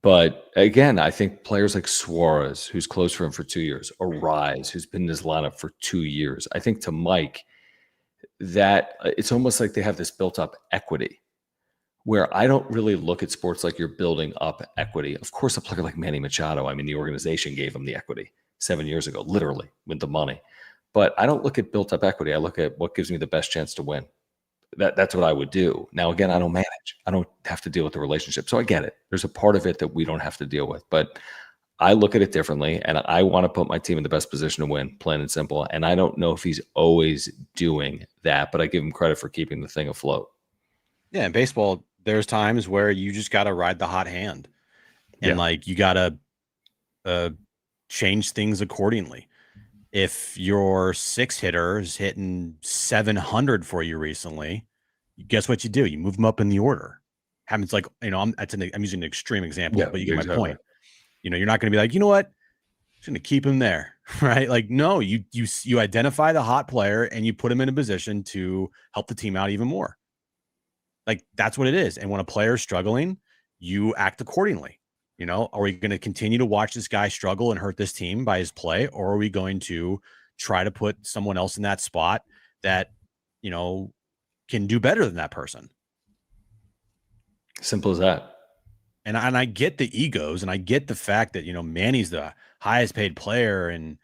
But again, I think players like Suarez, who's close for him for 2 years, Ariz, who's been in his lineup for 2 years, I think to Mike, that it's almost like they have this built up equity where I don't really look at sports like you're building up equity. Of course, a player like Manny Machado, I mean, the organization gave him the equity 7 years ago, literally with the money. But I don't look at built up equity. I look at what gives me the best chance to win. That's what I would do. Now, again, I don't manage. I don't have to deal with the relationship. So I get it. There's a part of it that we don't have to deal with. But I look at it differently, and I want to put my team in the best position to win, plain and simple. And I don't know if he's always doing that, but I give him credit for keeping the thing afloat. Yeah, in baseball, there's times where you just got to ride the hot hand. And you got to change things accordingly. If your 6-hitter is hitting 700 for you recently, guess what you do? You move them up in the order. Happens I'm using an extreme example, but you get my point. You're not going to be like, you know what? I'm just going to keep him there, right? No, you identify the hot player and you put him in a position to help the team out even more. That's what it is. And when a player is struggling, you act accordingly. Are we going to continue to watch this guy struggle and hurt this team by his play? Or are we going to try to put someone else in that spot that, can do better than that person? Simple as that. And I get the egos, and I get the fact that, Manny's the highest paid player, and,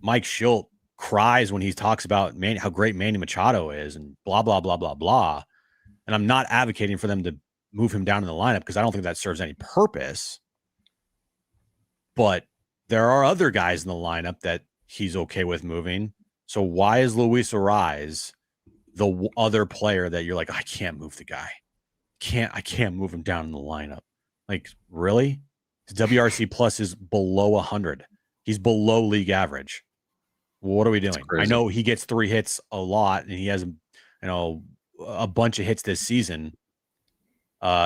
Mike Schilt cries when he talks about how great Manny Machado is and blah, blah, blah, blah, blah. And I'm not advocating for them to move him down in the lineup because I don't think that serves any purpose. But there are other guys in the lineup that he's okay with moving. So why is Luis Ariz the other player that you're like, I can't move the guy? I can't move him down in the lineup. Really? His WRC plus is below 100. He's below league average. What are we doing? I know he gets 3 hits a lot, and he has, a bunch of hits this season.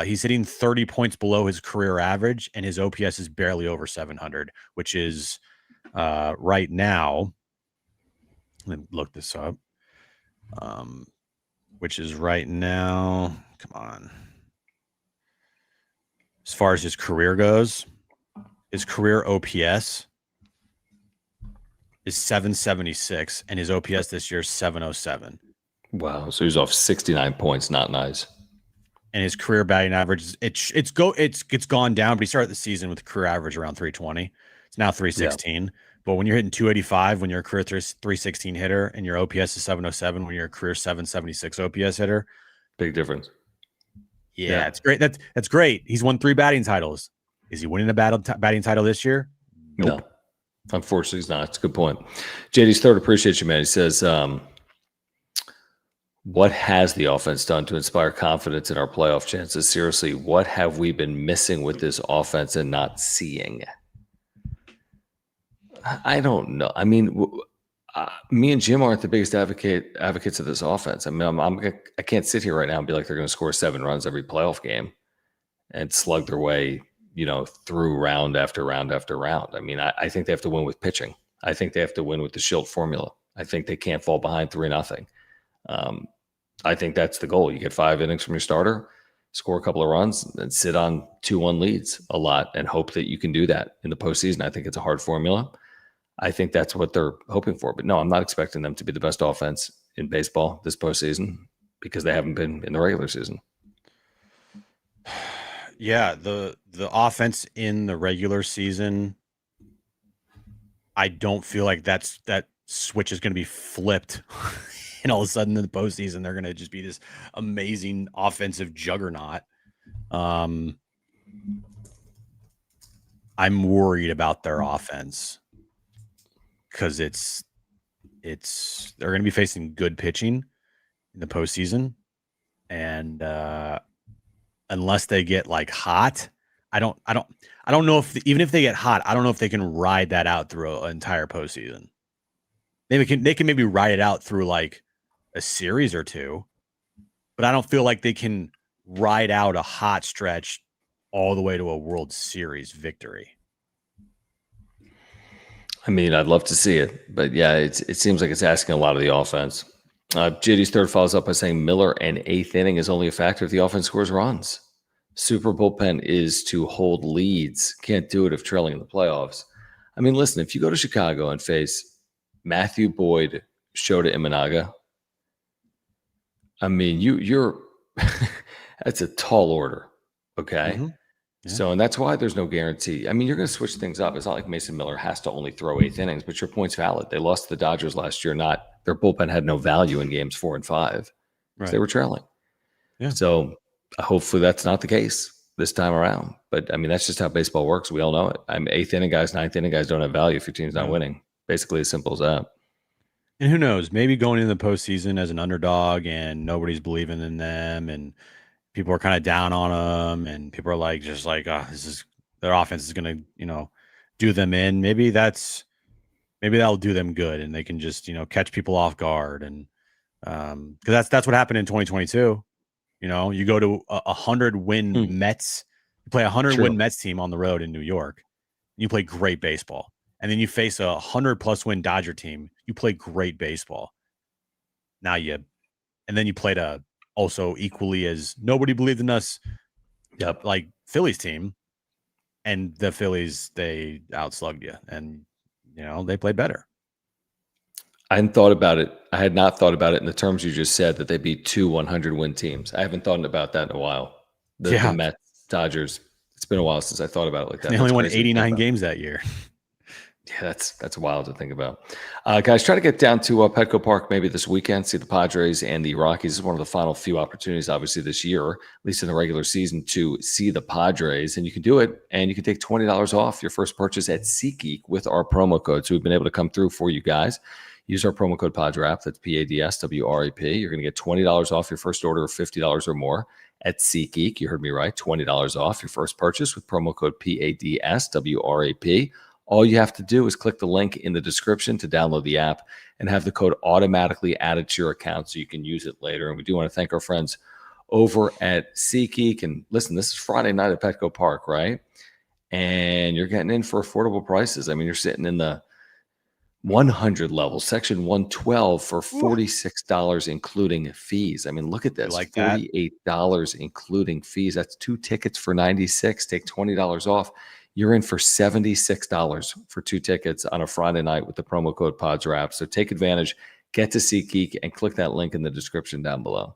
He's hitting 30 points below his career average, and his OPS is barely over 700, which is right now. Let me look this up. Which is right now. Come on. As far as his career goes, his career OPS is 776, and his OPS this year is 707. Wow. So he's off 69 points. Not nice. And his career batting average it's gone down, but he started the season with a career average around 320. It's now 316. Yeah. But when you're hitting 285, when you're a career 316 hitter, and your OPS is 707, when you're a career 776 OPS hitter, big difference. Yeah, it's great. That's great. He's won 3 batting titles. Is he winning a batting title this year? Nope. No, unfortunately, he's not. It's a good point. JD's third, appreciate you, man. He says, what has the offense done to inspire confidence in our playoff chances? Seriously, what have we been missing with this offense and not seeing? I don't know. I mean, me and Jim aren't the biggest advocates of this offense. I mean, I can't sit here right now and be like they're going to score 7 runs every playoff game and slug their way, through round after round after round. I mean, I think they have to win with pitching. I think they have to win with the Schilt formula. I think they can't fall behind 3-0. I think that's the goal. You get 5 innings from your starter, score a couple of runs, and sit on 2-1 leads a lot and hope that you can do that in the postseason. I think it's a hard formula. I think that's what they're hoping for. But no, I'm not expecting them to be the best offense in baseball this postseason because they haven't been in the regular season. Yeah, the offense in the regular season, I don't feel like that switch is going to be flipped. And all of a sudden in the postseason, they're going to just be this amazing offensive juggernaut. I'm worried about their offense because they're going to be facing good pitching in the postseason, and unless they get hot, I don't know even if they get hot, I don't know if they can ride that out through an entire postseason. They can maybe ride it out through a series or 2, but I don't feel like they can ride out a hot stretch all the way to a World Series victory. I mean, I'd love to see it, but yeah, it seems like it's asking a lot of the offense. JD's third follows up by saying Miller and 8th inning is only a factor if the offense scores runs. Super bullpen is to hold leads. Can't do it if trailing in the playoffs. I mean, listen, if you go to Chicago and face Matthew Boyd, Shota Imanaga, I mean, you're that's a tall order, okay? Mm-hmm. Yeah. So, and that's why there's no guarantee. I mean, you're going to switch things up. It's not like Mason Miller has to only throw 8th innings, but your point's valid. They lost to the Dodgers last year. Their bullpen had no value in games 4 and 5. because they were trailing. Yeah. So hopefully that's not the case this time around. But I mean, that's just how baseball works. We all know it. I'm eighth inning guys, ninth inning guys don't have value if your team's not winning. Basically, as simple as that. And who knows? Maybe going into the postseason as an underdog and nobody's believing in them, and people are kind of down on them, and people are like, just like, oh, this is their offense is going to, do them in. Maybe that'll do them good, and they can just, catch people off guard. And because that's what happened in 2022. You go to a 100-win Mets, you play a 100-win Mets team on the road in New York, you play great baseball. And then you face a 100+ win Dodger team, you play great baseball. And then you played a also equally as nobody believed in us, like Phillies team, and the Phillies, they outslugged you, and they played better. I hadn't thought about it. I had not thought about it in the terms you just said, that they beat two 100-win teams. I haven't thought about that in a while. The Mets, Dodgers. It's been a while since I thought about it like that. They only won 89 games that year. Yeah, that's wild to think about. Guys, try to get down to Petco Park maybe this weekend, see the Padres and the Rockies. This is one of the final few opportunities, obviously, this year, at least in the regular season, to see the Padres. And you can do it, and you can take $20 off your first purchase at SeatGeek with our promo code. So we've been able to come through for you guys. Use our promo code PADSWRAP. That's PADSWRAP. You're going to get $20 off your first order of $50 or more at SeatGeek. You heard me right. $20 off your first purchase with promo code PADSWRAP. All you have to do is click the link in the description to download the app and have the code automatically added to your account so you can use it later. And we do want to thank our friends over at SeatGeek. And listen, this is Friday night at Petco Park, right? And you're getting in for affordable prices. I mean, you're sitting in the 100 level, section 112 for $46, including fees. I mean, look at this, like $48 including fees. That's 2 tickets for $96. Take $20 off. You're in for $76 for 2 tickets on a Friday night with the promo code PODSWRAP. So take advantage, get to SeatGeek, and click that link in the description down below.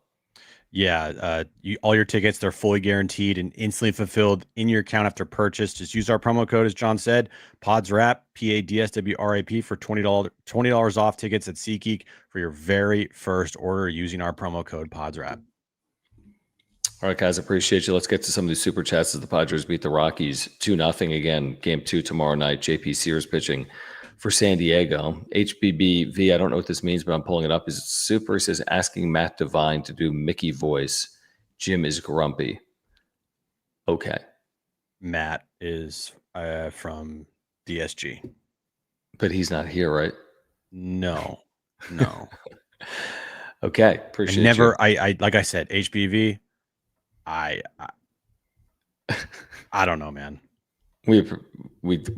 Yeah, all your tickets, they're fully guaranteed and instantly fulfilled in your account after purchase. Just use our promo code, as John said, PODSWRAP, PADSWRAP, for $20 off tickets at SeatGeek for your very first order using our promo code PODSWRAP. All right, guys, appreciate you. Let's get to some of these super chats as the Padres beat the Rockies 2-0 again. Game 2 tomorrow night. JP Sears pitching for San Diego. HBBV, I don't know what this means, but I'm pulling it up. Is super? He says, asking Matt Devine to do Mickey voice. Jim is grumpy. Okay. Matt is from DSG. But he's not here, right? No. Okay. Appreciate you. I like I said, HBV, I don't know, man. We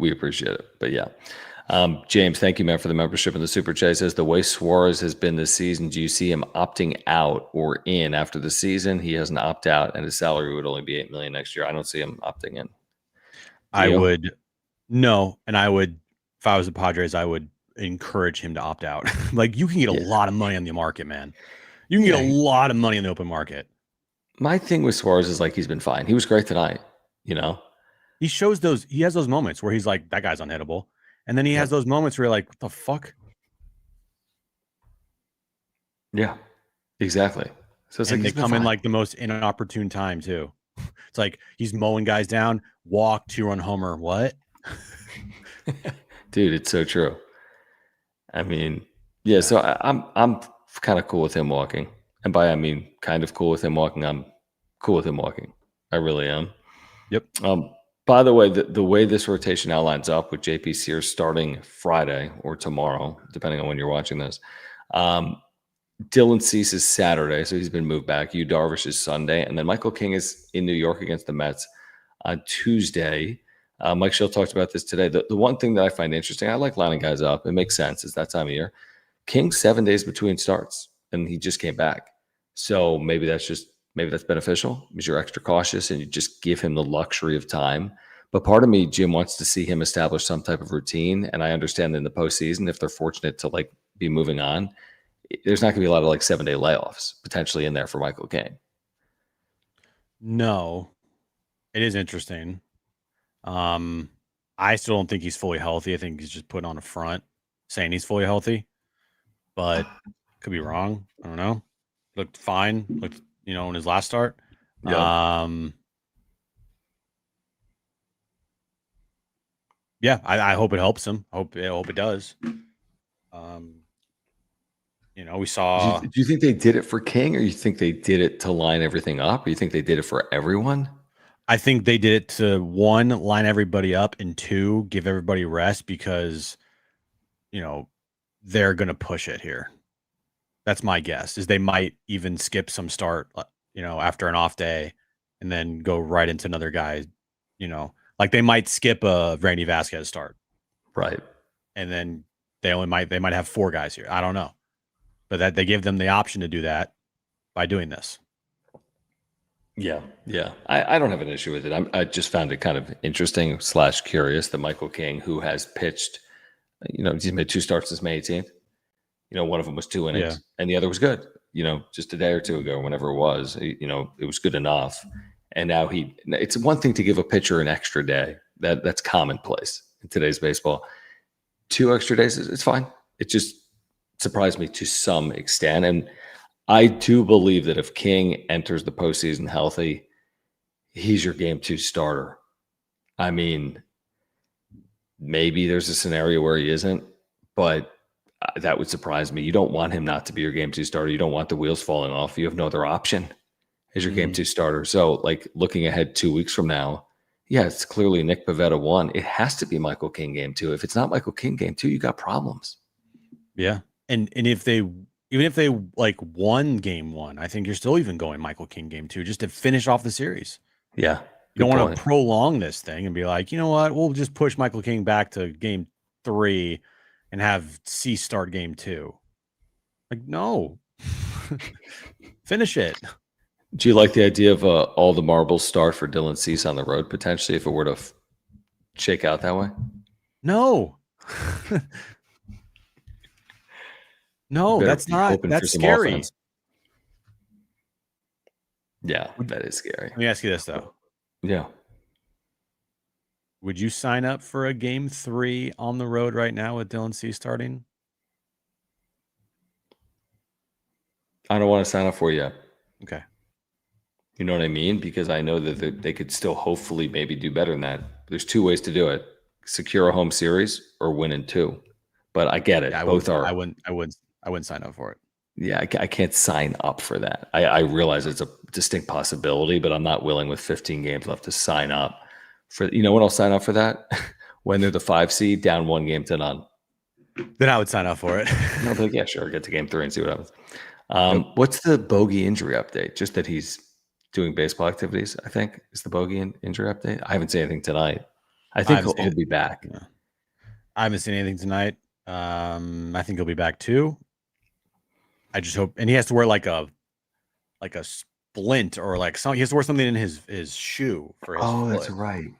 appreciate it, but yeah. James, thank you, man, for the membership and the super chat. He says, the way Suarez has been this season, do you see him opting out or in after the season? He has an opt out, and his salary would only be $8 million next year. I don't see him opting in. I would, no, and I would, if I was the Padres, I would encourage him to opt out. Like, you can get a lot of money on the market, man. You can get a lot of money in the open market. My thing with Suarez is, like, he's been fine. He was great tonight, He has those moments where he's like, that guy's unhittable. And then he has those moments where you're like, what the fuck? Yeah, exactly. So it's and they come in like the most inopportune time too. It's like he's mowing guys down, walk, 2-run homer. What? Dude, it's so true. I mean, yeah. So I'm kind of cool with him walking, and by I mean kind of cool with him walking. I'm cool with him walking. I really am. Yep. By the way, the way this rotation now lines up with JP Sears starting Friday or tomorrow, depending on when you're watching this. Dylan Cease is Saturday, so he's been moved back. Yu Darvish is Sunday, and then Michael King is in New York against the Mets on Tuesday. Mike Schill talked about this today. The one thing that I find interesting, I like lining guys up. It makes sense. It's that time of year. King's 7 days between starts, and he just came back. So maybe that's beneficial because you're extra cautious and you just give him the luxury of time. But part of me, Jim, wants to see him establish some type of routine. And I understand in the postseason, if they're fortunate to like be moving on, there's not going to be a lot of like 7-day layoffs potentially in there for Michael King. No, it is interesting. I still don't think he's fully healthy. I think he's just putting on a front saying he's fully healthy, but could be wrong. I don't know. looked fine. Looked, in his last start. Yeah. Yeah, I hope it helps him. I hope it does. We saw. Do you think they did it for King, or you think they did it to line everything up, or you think they did it for everyone? I think they did it to, one, line everybody up, and two, give everybody rest because, they're going to push it here. That's my guess, is they might even skip some start, after an off day and then go right into another guy, like they might skip a Randy Vasquez start. Right. And then they might have 4 guys here. I don't know. But that they give them the option to do that by doing this. Yeah. Yeah. I don't have an issue with it. I just found it kind of interesting / curious that Michael King, who has pitched, he's made 2 starts since May 18th. One of them was 2 innings and the other was good, just a day or 2 ago, whenever it was, it was good enough. And now it's one thing to give a pitcher an extra day. That's commonplace in today's baseball. 2 extra days, it's fine. It just surprised me to some extent. And I do believe that if King enters the postseason healthy, he's your game 2 starter. I mean, maybe there's a scenario where he isn't, but that would surprise me. You don't want him not to be your game 2 starter. You don't want the wheels falling off. You have no other option as your game 2 starter. So, like, looking ahead 2 weeks from now, yeah, it's clearly Nick Pivetta 1. It has to be Michael King game 2. If it's not Michael King game 2, you got problems. Yeah. And if they like won game 1, I think you're still even going Michael King game 2 just to finish off the series. Yeah. You don't want to prolong this thing and be like, you know what, we'll just push Michael King back to game 3 and have C start game 2. Like, no. Finish it. Do you like the idea of all the marbles start for Dylan Cease on the road potentially if it were to shake out that way? No. No, that's scary. Offense. Yeah, that is scary. Let me ask you this, though. Yeah. Would you sign up for a game 3 on the road right now with Dylan Cease starting? I don't want to sign up for you yet. Okay. You know what I mean? Because I know that they could still hopefully maybe do better than that. There's 2 ways to do it: secure a home series or win in 2. But I get it. Yeah, Both are. I wouldn't sign up for it. Yeah, I can't sign up for that. I realize it's a distinct possibility, but I'm not willing with 15 games left to sign up for. You know when I'll sign up for that? When they're the 5 seed, down 1 game to none. Then I would sign up for it. No, but yeah, sure. Get to game 3 and see what happens. What's the Bogey injury update? Just that he's doing baseball activities, I think, is the Bogey injury update. I haven't seen anything tonight. I think he'll be back. Yeah. I haven't seen anything tonight. I think he'll be back too. I just hope, and he has to wear like a splint or like he has to wear something in his shoe for his foot. That's right.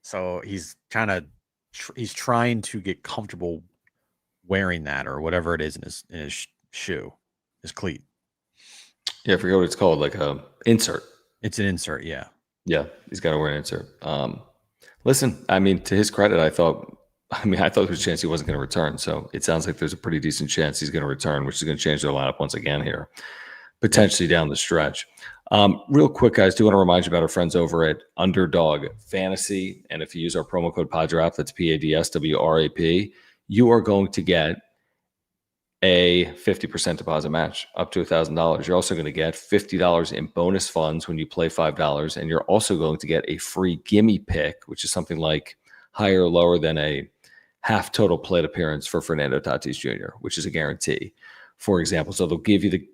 So he's he's trying to get comfortable wearing that or whatever it is in his shoe, his cleat. Yeah, I forget what it's called, like a insert. It's an insert, yeah. Yeah, he's got to wear an insert. Listen, I mean, to his credit, I thought there was a chance he wasn't going to return. So it sounds like there's a pretty decent chance he's going to return, which is going to change their lineup once again here, potentially down the stretch. Real quick, guys, do want to remind you about our friends over at Underdog Fantasy. And if you use our promo code PADSWRAP, that's PADSWRAP, you are going to get a 50% deposit match up to $1,000. You're also going to get $50 in bonus funds when you play $5. And you're also going to get a free gimme pick, which is something like higher or lower than a half total plate appearance for Fernando Tatis Jr., which is a guarantee, for example. So they'll give you the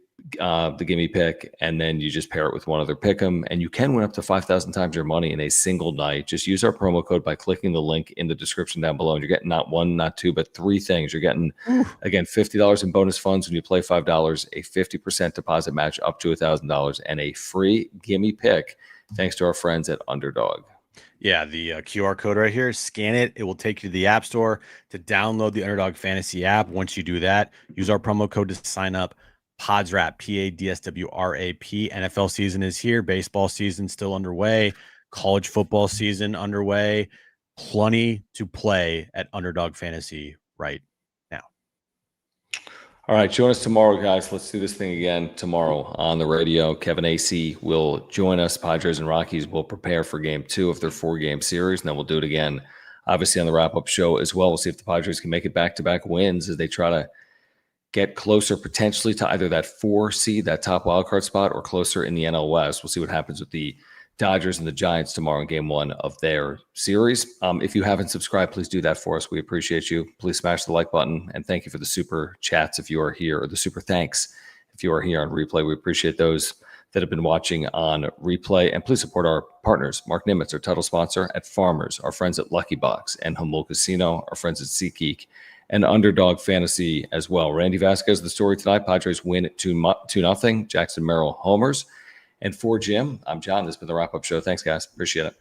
gimme pick, and then you just pair it with one other pick'em, and you can win up to 5,000 times your money in a single night. Just use our promo code by clicking the link in the description down below, and you're getting not 1, not 2, but 3 things. You're getting, again, $50 in bonus funds when you play $5, a 50% deposit match up to $1,000, and a free gimme pick thanks to our friends at Underdog. Yeah, the QR code right here, scan it. It will take you to the App Store to download the Underdog Fantasy app. Once you do that, use our promo code to sign up. PADSWRAP, PADSWRAP. NFL season is here. Baseball season still underway. College football season underway. Plenty to play at Underdog Fantasy right now. All right, join us tomorrow, guys. Let's do this thing again tomorrow on the radio. Kevin AC will join us. Padres and Rockies will prepare for game 2 of their 4-game series, and then we'll do it again, obviously, on the wrap-up show as well. We'll see if the Padres can make it back-to-back wins as they try to get closer potentially to either that 4 seed, that top wildcard spot, or closer in the NL West. We'll see what happens with the Dodgers and the Giants tomorrow in game 1 of their series. If you haven't subscribed, please do that for us. We appreciate you. Please smash the like button, and thank you for the super chats if you are here, or the super thanks if you are here on replay. We appreciate those that have been watching on replay, and please support our partners. Mark Nimitz, our title sponsor at Farmers, our friends at Lucky Box and Humboldt Casino, our friends at SeatGeek, and Underdog Fantasy as well. Randy Vasquez, the story tonight. Padres win 2-0. Jackson Merrill homers. And for Jim, I'm John. This has been the wrap-up show. Thanks, guys. Appreciate it.